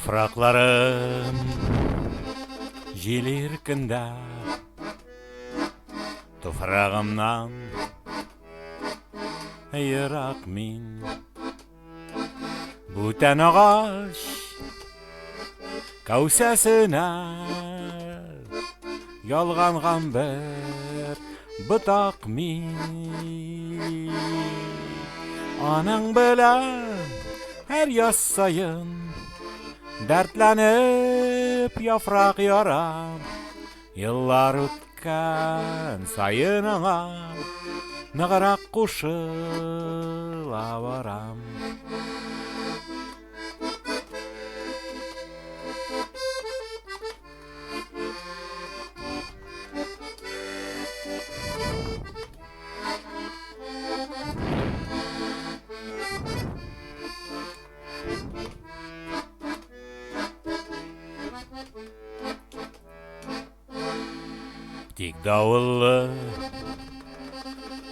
Yapraklarım желеркінде Toprağımdan yırak min Бүтән ағаш кәусәсенә ялганған бер ботак мин Аның белән һәр яз саен дәртләнеп яфрак ярам Еллар үткән саен аңа ныграк кушыла барам Тик давыллы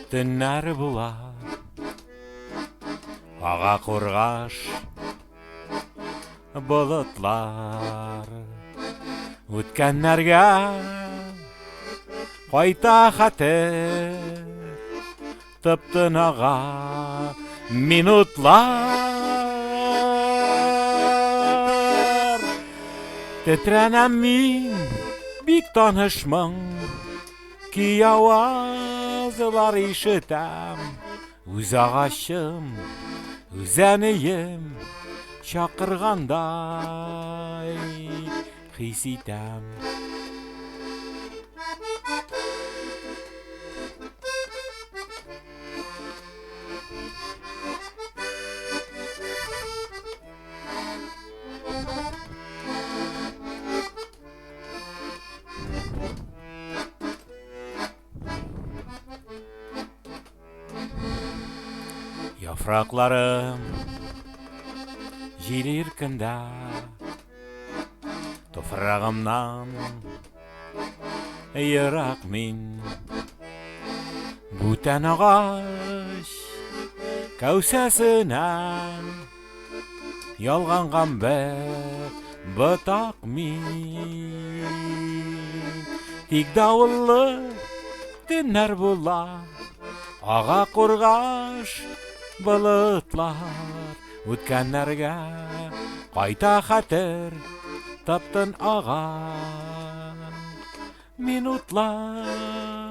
төннәр була Ага кургаш болытлар Үткәннәргә кайта хәтер Тыптын ага минутлар Тетрәнәм мин бик танышмың Ки авазлар ишетәм Үз агачым, үз әнием Чакыргандай хис итәм Яфракларым желеркендә Тофрагымнан ерак мин Бүтән агач кәүсәсенә ялганган бер ботак мин Тик давыллы төннәр була Ага кургаш болытлар Үткәннәргә кайта хәтер Таптын ага минутлар